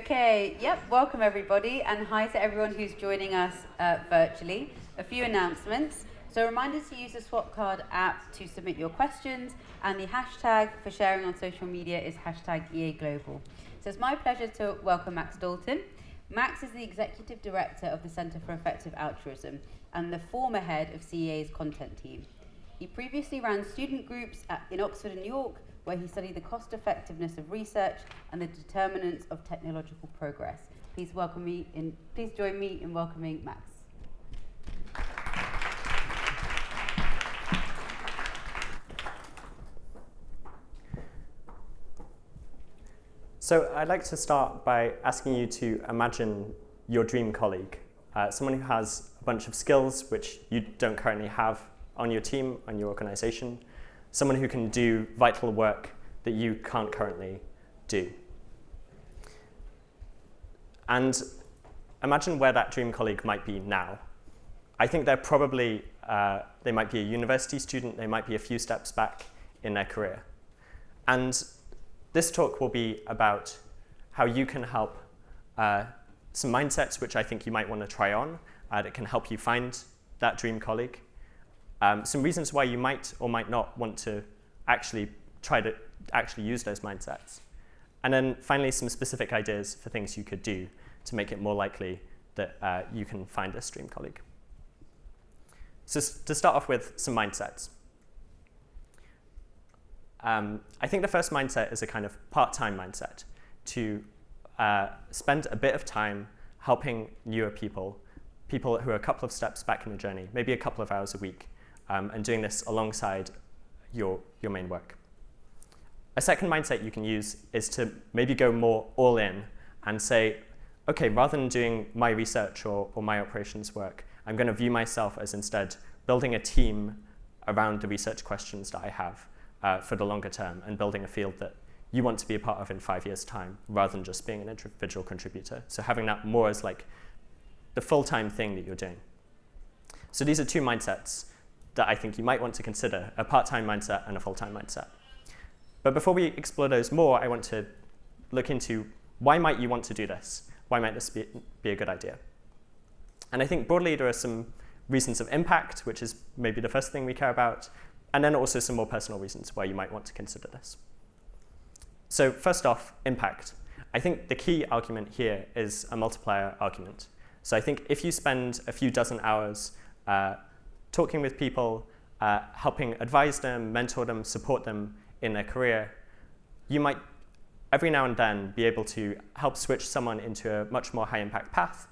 Okay, welcome everybody, and hi to everyone who's joining us virtually. A few announcements. So a reminder to use the Swap Card app to submit your questions, and the hashtag for sharing on social media is hashtag EA Global. So it's my pleasure to welcome Max Dalton. Max is the Executive Director of the Centre for Effective Altruism and the former head of CEA's content team. He previously ran student groups in Oxford and New York, where he studied the cost effectiveness of research and the determinants of technological progress. Please join me in welcoming Max. So I'd like to start by asking you to imagine your dream colleague, someone who has a bunch of skills which you don't currently have on your team, on your organization, someone who can do vital work that you can't currently do. And imagine where that dream colleague might be now. I think they're probably, they might be a university student, they might be a few steps back in their career. And this talk will be about how you can help some mindsets which I think you might want to try on that can help you find that dream colleague. Some reasons why you might or might not want to actually try to use those mindsets. And then finally, some specific ideas for things you could do to make it more likely that you can find this dream colleague. So to start off with some mindsets. I think the first mindset is a kind of part-time mindset, to spend a bit of time helping newer people who are a couple of steps back in the journey, maybe a couple of hours a week, and doing this alongside your main work. A second mindset you can use is to maybe go more all in and say, okay, rather than doing my research or my operations work, I'm going to view myself as instead building a team around the research questions that I have for the longer term, and building a field that you want to be a part of in 5 years' time, rather than just being an individual contributor. So having that more as like the full-time thing that you're doing. So these are two mindsets that I think you might want to consider, a part-time mindset and a full-time mindset. But before we explore those more, I want to look into why might you want to do this? Why might this be a good idea? And I think broadly there are some reasons of impact, which is maybe the first thing we care about, and then also some more personal reasons why you might want to consider this. So first off, impact. I think the key argument here is a multiplier argument. So I think if you spend a few dozen hours talking with people, helping advise them, mentor them, support them in their career, you might every now and then be able to help switch someone into a much more high impact path,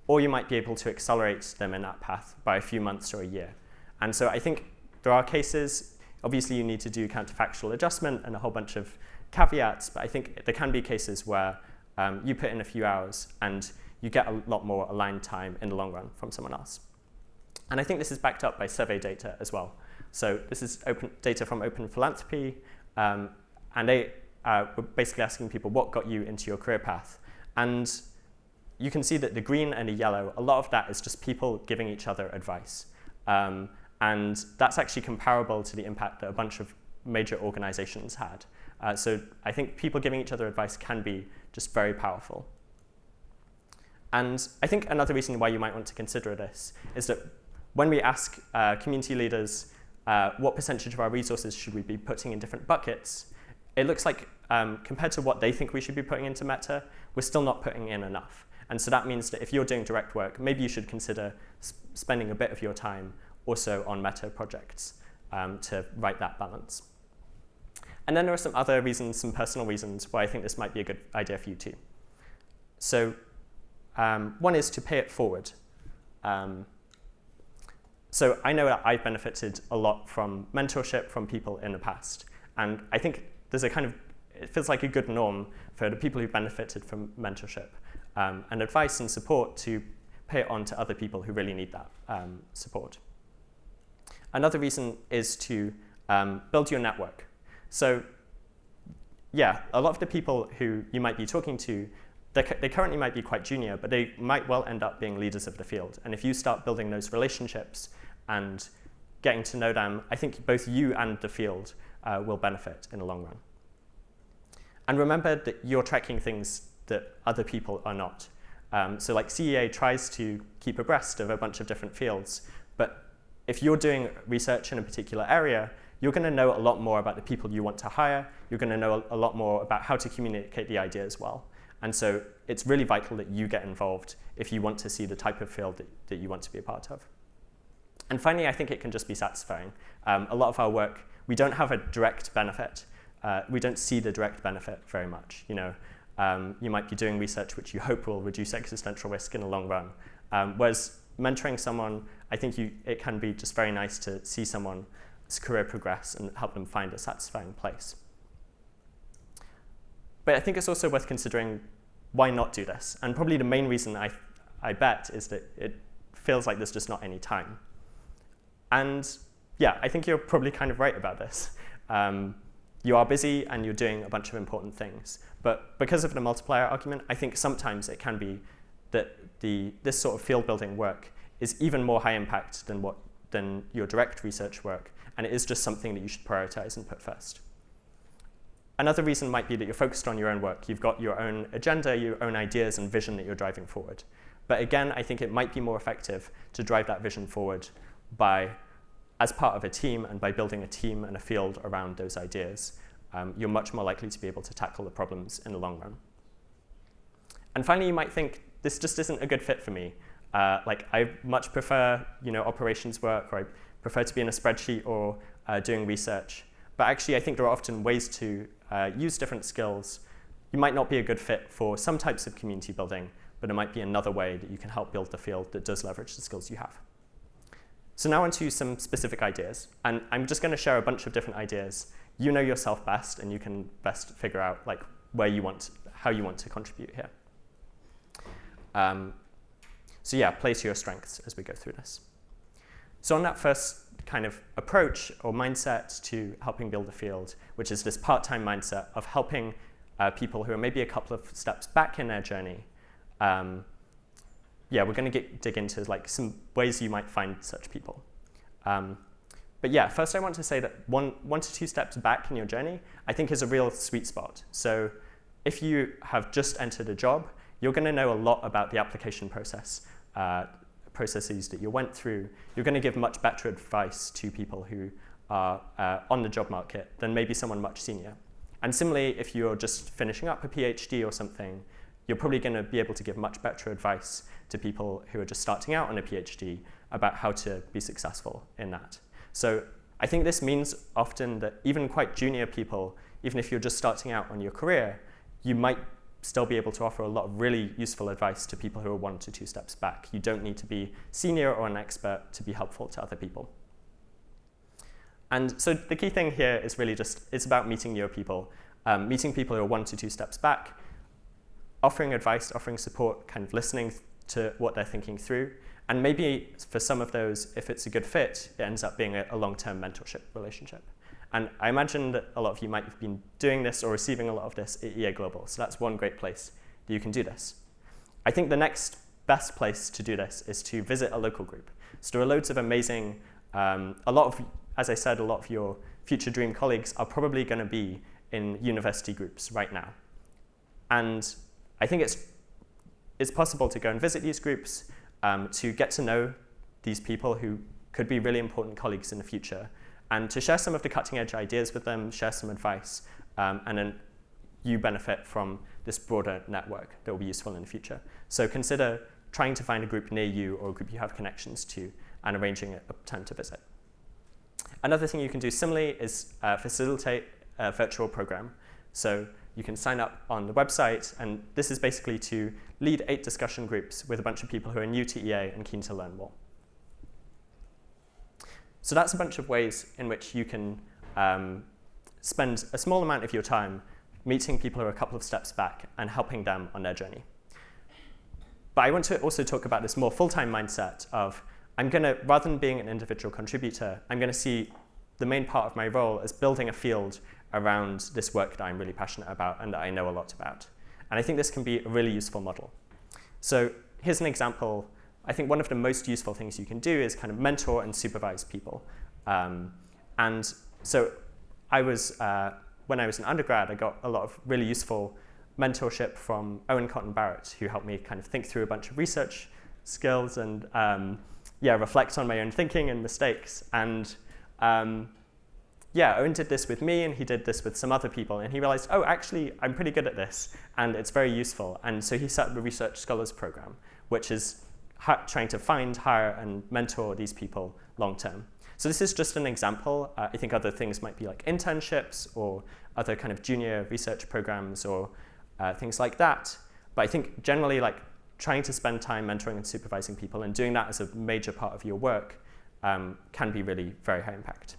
or you might be able to accelerate them in that path by a few months or a year. And so I think there are cases, obviously you need to do counterfactual adjustment and a whole bunch of caveats, but I think there can be cases where you put in a few hours and you get a lot more aligned time in the long run from someone else. And I think this is backed up by survey data as well. So this is data from Open Philanthropy, and they were basically asking people what got you into your career path. And you can see that the green and the yellow, a lot of that is just people giving each other advice. And that's actually comparable to the impact that a bunch of major organizations had. So I think people giving each other advice can be just very powerful. And I think another reason why you might want to consider this is that when we ask community leaders what percentage of our resources should we be putting in different buckets, it looks like compared to what they think we should be putting into Meta, we're still not putting in enough. And so that means that if you're doing direct work, maybe you should consider spending a bit of your time also on Meta projects to right that balance. And then there are some other reasons, some personal reasons why I think this might be a good idea for you too. So one is to pay it forward. So I know that I've benefited a lot from mentorship from people in the past. And I think there's it feels like a good norm for the people who benefited from mentorship and advice and support to pay it on to other people who really need that support. Another reason is to build your network. So yeah, a lot of the people who you might be talking to, they currently might be quite junior, but they might well end up being leaders of the field. And if you start building those relationships and getting to know them, I think both you and the field will benefit in the long run. And remember that you're tracking things that other people are not. So like CEA tries to keep abreast of a bunch of different fields, but if you're doing research in a particular area, you're going to know a lot more about the people you want to hire. You're going to know a lot more about how to communicate the ideas well. And so it's really vital that you get involved if you want to see the type of field that you want to be a part of. And finally, I think it can just be satisfying. A lot of our work, we don't have a direct benefit. We don't see the direct benefit very much. You might be doing research which you hope will reduce existential risk in the long run. Whereas mentoring someone, I think it can be just very nice to see someone's career progress and help them find a satisfying place. But I think it's also worth considering why not do this. And probably the main reason I bet is that it feels like there's just not any time. And yeah, I think you're probably kind of right about this. You are busy and you're doing a bunch of important things. But because of the multiplier argument, I think sometimes it can be that this sort of field building work is even more high impact than your direct research work, and it is just something that you should prioritize and put first. Another reason might be that you're focused on your own work. You've got your own agenda, your own ideas and vision that you're driving forward. But again, I think it might be more effective to drive that vision forward as part of a team and by building a team and a field around those ideas. You're much more likely to be able to tackle the problems in the long run. And finally, you might think, this just isn't a good fit for me. I much prefer operations work, or I prefer to be in a spreadsheet or doing research. But actually, I think there are often ways to use different skills. You might not be a good fit for some types of community building, but it might be another way that you can help build the field that does leverage the skills you have. So now onto some specific ideas. And I'm just going to share a bunch of different ideas. You know yourself best, and you can best figure out how you want to contribute here. So yeah, play to your strengths as we go through this. So on that first kind of approach or mindset to helping build a field, which is this part-time mindset of helping people who are maybe a couple of steps back in their journey, we're going to dig into some ways you might find such people. But yeah, first I want to say that one to two steps back in your journey, I think is a real sweet spot. So if you have just entered a job, you're going to know a lot about the application processes that you went through. You're going to give much better advice to people who are on the job market than maybe someone much senior. And similarly, if you're just finishing up a PhD or something, you're probably going to be able to give much better advice to people who are just starting out on a PhD about how to be successful in that. So I think this means often that even quite junior people, even if you're just starting out on your career, you might still be able to offer a lot of really useful advice to people who are 1 to 2 steps back. You don't need to be senior or an expert to be helpful to other people. And so the key thing here is really it's about meeting your people, meeting people who are 1 to 2 steps back, offering advice, offering support, kind of listening to what they're thinking through. And maybe for some of those, if it's a good fit, it ends up being a long-term mentorship relationship. And I imagine that a lot of you might have been doing this or receiving a lot of this at EA Global. So that's one great place that you can do this. I think the next best place to do this is to visit a local group. So there are loads of amazing, as I said, a lot of your future dream colleagues are probably going to be in university groups right now. And I think it's possible to go and visit these groups, to get to know these people who could be really important colleagues in the future, and to share some of the cutting edge ideas with them, share some advice, and then you benefit from this broader network that will be useful in the future. So consider trying to find a group near you or a group you have connections to and arranging a time to visit. Another thing you can do similarly is facilitate a virtual program. So you can sign up on the website, and this is basically to lead 8 discussion groups with a bunch of people who are new to EA and keen to learn more. So that's a bunch of ways in which you can spend a small amount of your time meeting people who are a couple of steps back and helping them on their journey. But I want to also talk about this more full-time mindset of, rather than being an individual contributor, I'm going to see the main part of my role as building a field around this work that I'm really passionate about and that I know a lot about. And I think this can be a really useful model. So here's an example. I think one of the most useful things you can do is kind of mentor and supervise people. And so when I was an undergrad, I got a lot of really useful mentorship from Owen Cotton Barrett, who helped me kind of think through a bunch of research skills and reflect on my own thinking and mistakes. And Owen did this with me, and he did this with some other people, and he realized, oh, actually, I'm pretty good at this, and it's very useful. And so he set up the Research Scholars Program, which is trying to find, hire, and mentor these people long term. So this is just an example. I think other things might be like internships or other kind of junior research programs or things like that. But I think generally, like, trying to spend time mentoring and supervising people and doing that as a major part of your work can be really very high impact.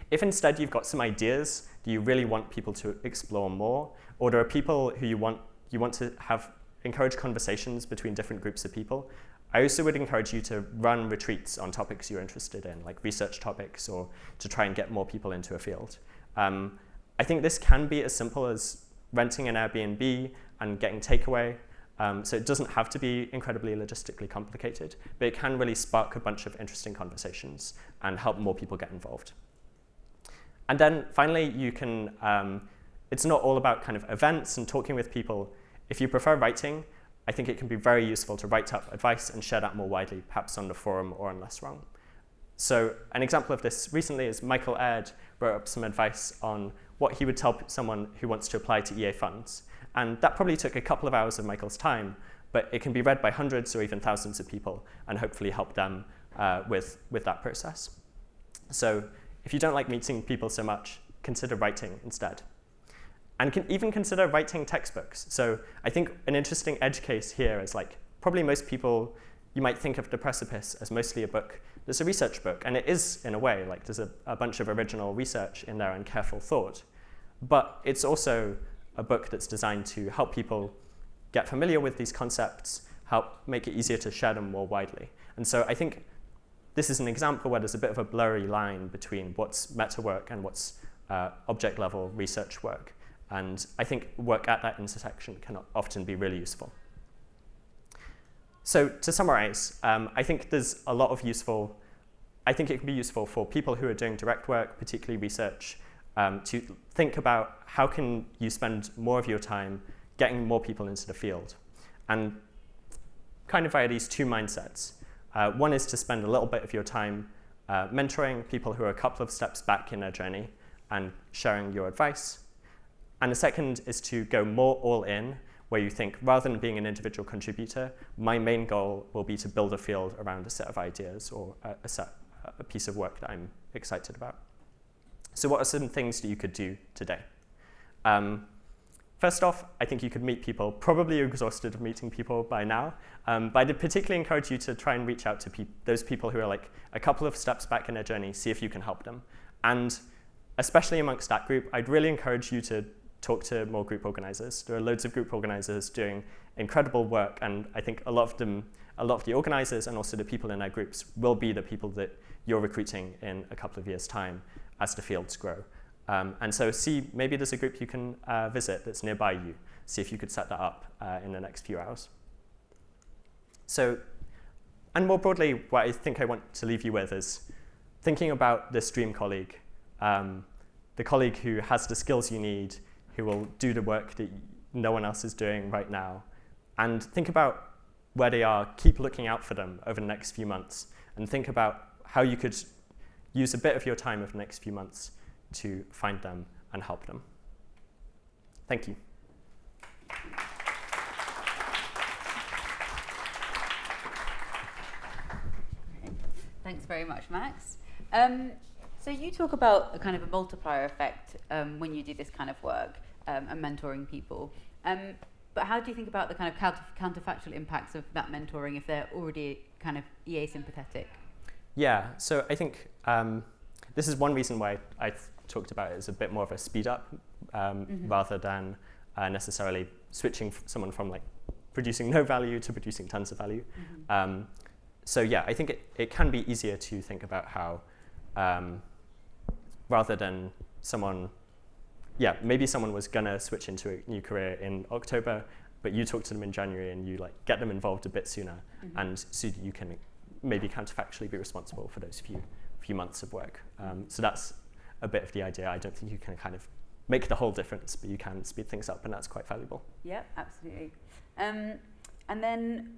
If instead you've got some ideas that you really want people to explore more, or there are people who you want to encourage conversations between different groups of people, I also would encourage you to run retreats on topics you're interested in, like research topics, or to try and get more people into a field. I think this can be as simple as renting an Airbnb and getting takeaway. So it doesn't have to be incredibly logistically complicated, but it can really spark a bunch of interesting conversations and help more people get involved. And then finally, you can, it's not all about kind of events and talking with people. If you prefer writing, I think it can be very useful to write up advice and share that more widely, perhaps on the forum or on Less Wrong. So an example of this recently is Michael Aird wrote up some advice on what he would tell someone who wants to apply to EA funds. And that probably took a couple of hours of Michael's time, but it can be read by hundreds or even thousands of people and hopefully help them with that process. So if you don't like meeting people so much, consider writing instead. And can even consider writing textbooks. So I think an interesting edge case here is, like, probably most people, you might think of The Precipice as mostly a book that's a research book, and it is in a way. Like, there's a bunch of original research in there and careful thought. But it's also a book that's designed to help people get familiar with these concepts, help make it easier to share them more widely. And so I think this is an example where there's a bit of a blurry line between what's meta work and what's object level research work. And I think work at that intersection can often be really useful. So to summarize, I think there's a lot of I think it can be useful for people who are doing direct work, particularly research, to think about how can you spend more of your time getting more people into the field. And kind of via these two mindsets. One is to spend a little bit of your time mentoring people who are a couple of steps back in their journey and sharing your advice. And the second is to go more all in, where you think, rather than being an individual contributor, my main goal will be to build a field around a set of ideas or a piece of work that I'm excited about. So what are some things that you could do today? First off, I think you could meet people. Probably you're exhausted of meeting people by now, but I'd particularly encourage you to try and reach out to those people who are like a couple of steps back in their journey, see if you can help them. And especially amongst that group, I'd really encourage you to talk to more group organizers. There are loads of group organizers doing incredible work, and I think a lot of the organizers and also the people in their groups will be the people that you're recruiting in a couple of years' time as the fields grow. And so maybe there's a group you can visit that's nearby you. See if you could set that up in the next few hours. So, and more broadly, what I think I want to leave you with is thinking about this dream colleague, the colleague who has the skills you need, who will do the work that no one else is doing right now, and think about where they are, keep looking out for them over the next few months, and think about how you could use a bit of your time over the next few months to find them and help them. Thank you. Thanks very much, Max. So you talk about a kind of a multiplier effect when you do this kind of work and mentoring people. But how do you think about the kind of counterfactual impacts of that mentoring if they're already kind of EA sympathetic? Yeah, so I think this is one reason why I talked about it as a bit more of a speed up rather than necessarily switching someone from like producing no value to producing tons of value. So yeah, I think it can be easier to think about how rather than maybe someone was gonna switch into a new career in October, but you talk to them in January and you like get them involved a bit sooner, and so you can maybe counterfactually be responsible for those few months of work. So that's a bit of the idea. I don't think you can kind of make the whole difference, but you can speed things up, and that's quite valuable. Yeah, absolutely. And then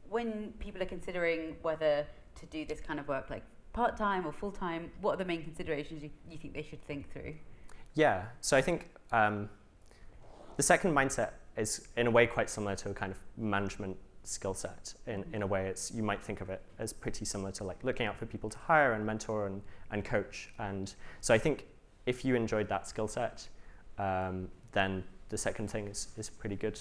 when people are considering whether to do this kind of work, like part-time or full-time, what are the main considerations you think they should think through? Yeah, so I think the second mindset is in a way quite similar to a kind of management skill set. In a way, you might think of it as pretty similar to like looking out for people to hire and mentor and coach. And so I think if you enjoyed that skill set, then the second thing is a pretty good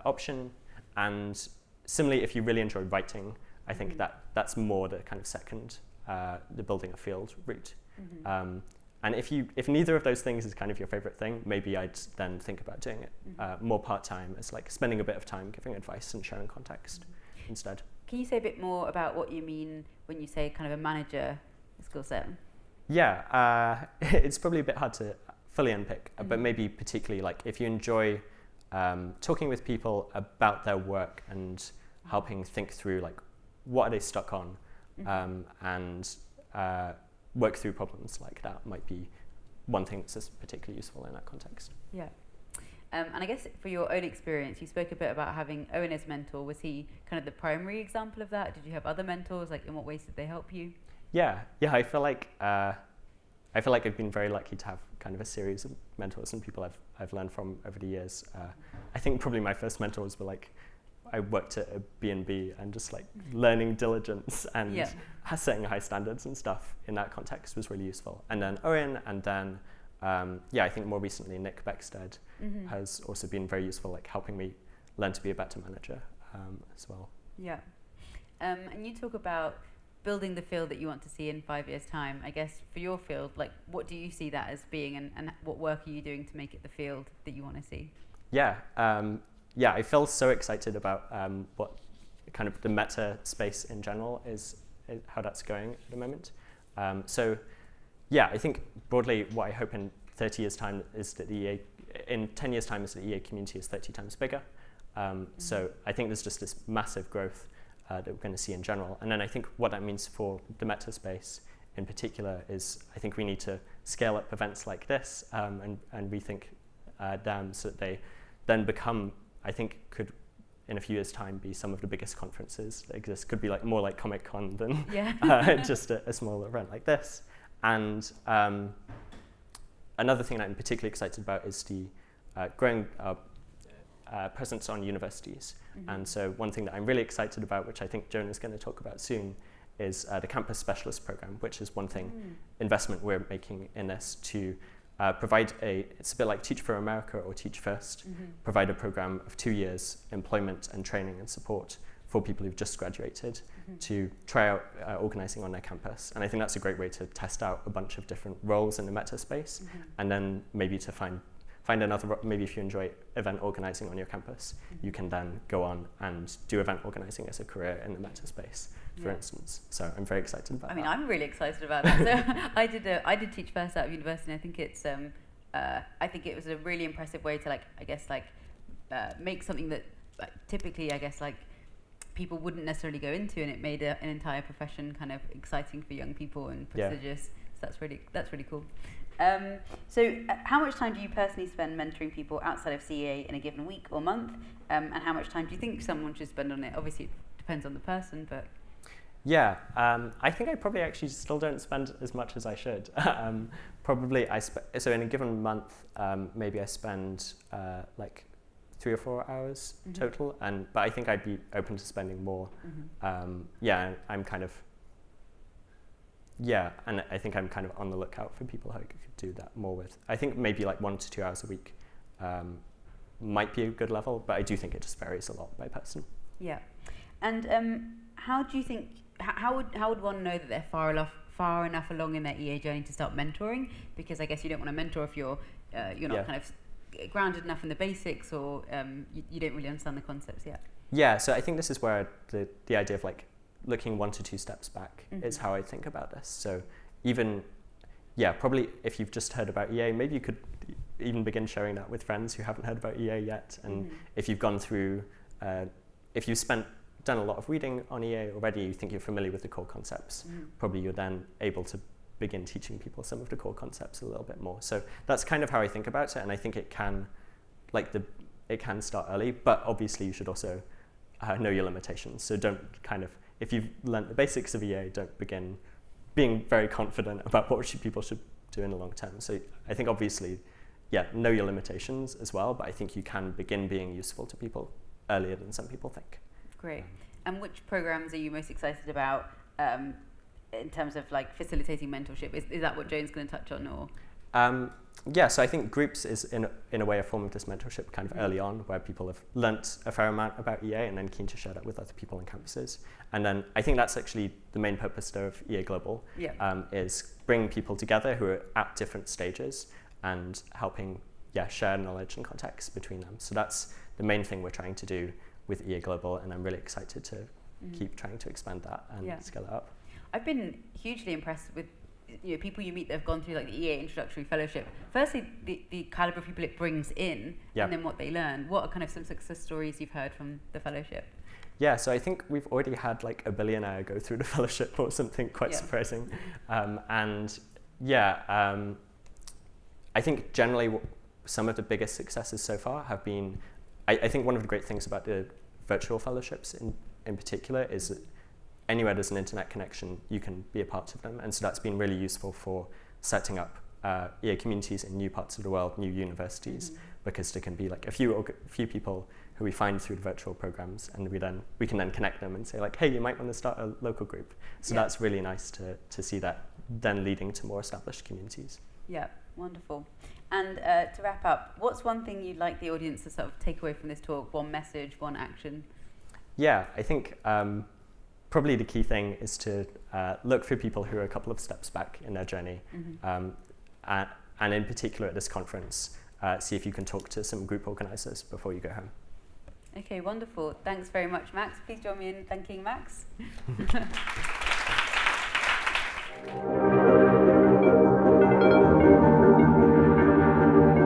option. And similarly, if you really enjoy writing, I think that's more the kind of second, the building a field route. And if neither of those things is kind of your favorite thing, maybe I'd then think about doing it more part-time, as like spending a bit of time giving advice and sharing context instead. Can you say a bit more about what you mean when you say kind of a manager skill set? Yeah, it's probably a bit hard to fully unpick, but maybe particularly like if you enjoy talking with people about their work and helping think through like what are they stuck on, and work through problems like that might be one thing that's particularly useful in that context. Yeah. And I guess for your own experience, you spoke a bit about having Owen as mentor. Was he kind of the primary example of that? Did you have other mentors? Like, in what ways did they help you? Yeah. I feel like I've been very lucky to have kind of a series of mentors and people I've learned from over the years. I think probably my first mentors were like, I worked at a B&B and just like learning diligence and setting high standards and stuff in that context was really useful. And then Owen, and then I think more recently Nick Beckstead has also been very useful, like helping me learn to be a better manager as well. Yeah. And you talk about building the field that you want to see in 5 years' time. I guess for your field, like what do you see that as being, and what work are you doing to make it the field that you want to see? Yeah, I feel so excited about what kind of the Metaspace in general is how that's going at the moment. I think broadly what I hope in 30 years' time is that in 10 years' time is that the EA community is 30 times bigger. So I think there's just this massive growth that we're going to see in general. And then I think what that means for the Metaspace in particular is I think we need to scale up events like this and rethink them so that they then become, I think could in a few years' time be some of the biggest conferences that exist. Could be like more like Comic-Con than just a small event like this. And another thing that I'm particularly excited about is the growing presence on universities. And so one thing that I'm really excited about, which I think Joan is going to talk about soon, is the Campus Specialist Program, which is one thing investment we're making in this to provide it's a bit like Teach for America or Teach First, provide a program of 2 years employment and training and support for people who've just graduated to try out organizing on their campus. And I think that's a great way to test out a bunch of different roles in the Metaspace, and then maybe to find another, maybe if you enjoy event organizing on your campus, you can then go on and do event organizing as a career in the Metaspace, for instance. So I'm very excited about that. I mean, I'm really excited about that. So I did Teach First out of university, and I think it's I think it was a really impressive way to make something that typically people wouldn't necessarily go into, and it made an entire profession kind of exciting for young people and prestigious. So that's really cool. So how much time do you personally spend mentoring people outside of CEA in a given week or month? And how much time do you think someone should spend on it? Obviously, it depends on the person, but... Yeah, I think I probably actually still don't spend as much as I should. Probably, so in a given month, maybe I spend 3 or 4 hours total, but I think I'd be open to spending more. I'm kind of... Yeah, and I think I'm kind of on the lookout for people who I could do that more with. I think maybe 1 to 2 hours a week might be a good level, but I do think it just varies a lot by person. Yeah. And how do you think, how would one know that they're far enough along in their EA journey to start mentoring? Because I guess you don't want to mentor if you're not kind of grounded enough in the basics, or you don't really understand the concepts yet. Yeah, so I think this is where the idea of looking 1 to 2 steps back is how I think about this. So even, probably if you've just heard about EA, maybe you could even begin sharing that with friends who haven't heard about EA yet. And if you've gone through, if you've done a lot of reading on EA already, you think you're familiar with the core concepts, probably you're then able to begin teaching people some of the core concepts a little bit more. So that's kind of how I think about it, and I think it can, it can start early, but obviously you should also know your limitations. So don't if you've learnt the basics of EA, don't begin being very confident about what people should do in the long term. So I think obviously, know your limitations as well, but I think you can begin being useful to people earlier than some people think. Great. And which programs are you most excited about in terms of facilitating mentorship? Is that what Joan's going to touch on, or? So I think groups is in a way a form of this mentorship kind of early on, where people have learnt a fair amount about EA and then keen to share that with other people on campuses. And then I think that's actually the main purpose of EA Global, is bringing people together who are at different stages and helping share knowledge and context between them. So that's the main thing we're trying to do with EA Global, and I'm really excited to keep trying to expand that and scale it up. I've been hugely impressed with people you meet that have gone through the EA Introductory Fellowship. Firstly, the caliber of people it brings in, and then what they learn. What are kind of some success stories you've heard from the fellowship? Yeah, so I think we've already had a billionaire go through the fellowship, or something quite surprising. I think generally some of the biggest successes so far have been, I think one of the great things about the virtual fellowships in particular is that anywhere there's an internet connection, you can be a part of them. And so that's been really useful for setting up EA communities in new parts of the world, new universities, because there can be a few people who we find through the virtual programs, and we can then connect them and say hey, you might want to start a local group. So that's really nice to see that then leading to more established communities. Yeah, wonderful. And to wrap up, what's one thing you'd like the audience to sort of take away from this talk? One message, one action? Yeah, I think probably the key thing is to look for people who are a couple of steps back in their journey. And in particular at this conference, see if you can talk to some group organisers before you go home. Okay, wonderful. Thanks very much, Max. Please join me in thanking Max.